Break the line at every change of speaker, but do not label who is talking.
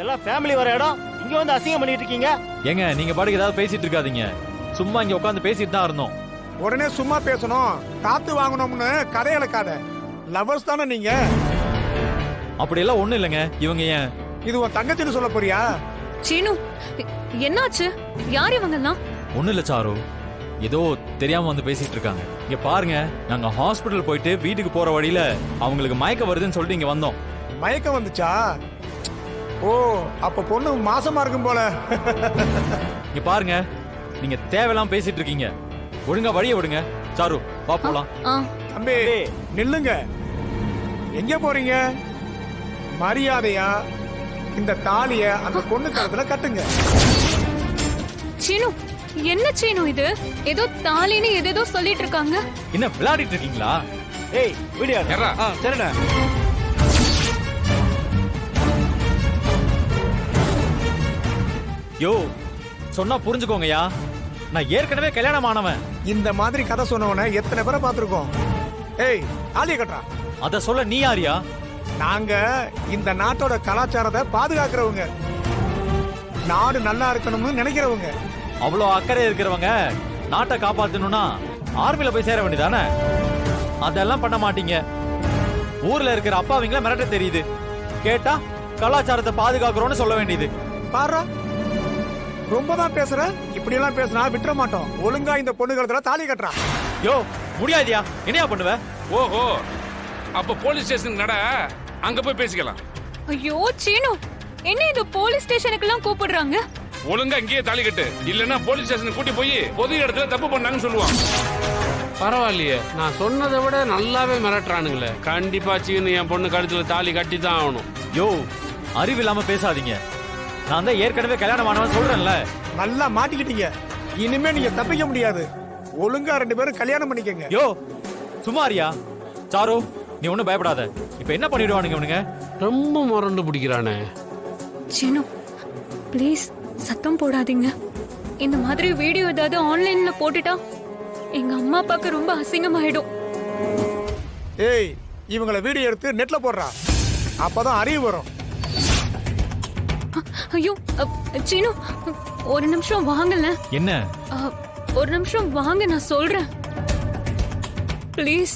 இதெல்லாம் ஃபேமிலி வர இடம், இங்க வந்து அசிங்கம் பண்ணிட்டு இருக்கீங்க.
ஏங்க நீங்க பாட்டுக்கு ஏதாவது பேசிட்டு இருக்காதீங்க. சும்மா இங்க உட்காந்து பேசிட்டு தான் இருந்தோம்.
உடனே சும்மா பேசணும், காத்து வாங்கணும்னு கதை இழக்காத. லவர்ஸ் தானே நீங்க?
அப்படி எல்லாம் ஒண்ணும் இல்லைங்க. இவங்க ஏன்
இது உன் தங்கச்சின்னு சொல்ல போறியா?
சீனு, என்னாச்சு? யார் இவங்கெல்லாம்?
ஒண்ணும் இல்ல சாரு, ஏதோ தெரியாம வந்து பேசிட்டு இருக்காங்க. இங்க பாருங்க, நாங்க ஹாஸ்பிடல் போயிட்டு வீட்டுக்கு போற வழியில அவங்களுக்கு மயக்க வருதுன்னு சொல்லிட்டு இங்க வந்தோம்.
மயக்கம் வந்துச்சா? ஓ, அப்ப பொண்ணு மாசமா இருக்கும் போல.
இங்க பாருங்க, நீங்க தேவையெல்லாம் பேசிட்டு இருக்கீங்க. ஒழுங்கா வழிய விடுங்க. சாரு வா போலாம்.
தம்பி நில்லுங்க. எங்க போறீங்க? மரியாதையா இந்த தாலிய அந்த பொண்ணு கழுத்துல கட்டுங்க.
சீனு, என்ன சீனு இது? ஏதோ தாலின்னு ஏதேதோ சொல்லிட்டு இருக்காங்க.
என்ன விளையாடிட்டு இருக்கீங்களா?
ஏய் வீடியோ சரிடா.
யோ சொன்னா புரிஞ்சுக்கோங்கயா, நான் ஏற்கனவே கல்யாணம் ஆனவன்.
இந்த மாதிரி கதை சொன்னவன எத்தனை பேரை பார்த்திருக்கோம். ஏய் தாலிய கட்டுறா.
அத சொல்ல நீ யாரியா?
நாங்க இந்த நாட்டோட கலாச்சாரத்தை பாதுகாக்கிறவங்க, நாடு நல்லா இருக்கணும்னு நினைக்கிறவங்க.
அவ்வளோ அக்கறை இருக்கிறவங்க நாட்டை காப்பாத்தணும்னா ஆர்மில போய் சேர வேண்டியதானே? அதெல்லாம் பண்ண மாட்டீங்க. ஊர்ல இருக்கிற அப்பாவிங்கள மிரட்ட தெரியுது. கேட்டா கலாச்சாரத்தை பாதுகாக்கிறோம்னு சொல்ல வேண்டியது.
பாரு, ரொம்ப தான் பேசுற. இப்படி எல்லாம் பேசினா விட்டுற மாட்டோம். ஒழுங்கா இந்த பொண்ணு கழுத்துல தாலி கட்டுறா.
யோ முடியாதியா, என்னையா பண்ணுவ?
ஓஹோ, அப்ப போலீஸ் ஸ்டேஷன் நட, அங்க போய் பேசிக்கலாம்.
ஐயோ சீனு, என்ன இது போலீஸ் ஸ்டேஷனுக்கு எல்லாம் கூப்பிடுறாங்க?
ஒழுங்கா இங்கேயே தாலி கட்டு, இல்லன்னா போலீஸ் ஸ்டேஷனுக்கு கூட்டி போய் பொது இடத்துல தப்பு பண்ணாங்கன்னு சொல்லுவான்.
பரவாயில்லையே, நான் சொன்னதை விட நல்லாவே மிரட்டுறானுங்களே. கண்டிப்பா சீனு என் பொண்ணு கழுத்துல தாலி கட்டி தான் ஆகணும்.
யோ அறிவு இல்லாம பேசாதீங்க. நான் தான் ஏற்கனவே கல்யாணம் ஆனவன் சொல்றேன்ல.
நல்லா மாட்டிக்கிட்டீங்க. இனிமே நீங்க தப்பிக்க முடியாது. ஒழுங்கா 2 பேரும் கல்யாணம் பண்ணிக்கங்க.
யோ சுமாரியா. சாரு நீ ஒண்ணும் பயப்படாத. இப்ப என்ன பண்ணிடுவானுங்க இவனுங்க?
ரொம்ப முரண்டு பிடிக்கிறானே.
சீனு ப்ளீஸ் சத்தம் போடாதீங்க. இந்த மாதிரி வீடியோ ஏதாவது ஆன்லைன்ல போட்டுட்டா எங்க அம்மா அப்பாக்கு ரொம்ப அசிங்கமாயிடும்.
ஏய், இவங்கள வீடியோ எடுத்து நெட்ல போடுறா. அப்பதான் அறிவு வரும்.
ஐயோ சீனு, ஒரு நிமிஷம் வாங்கல.
என்ன?
ஒரு நிமிஷம் வாங்க, நான் சொல்றேன் ப்ளீஸ்.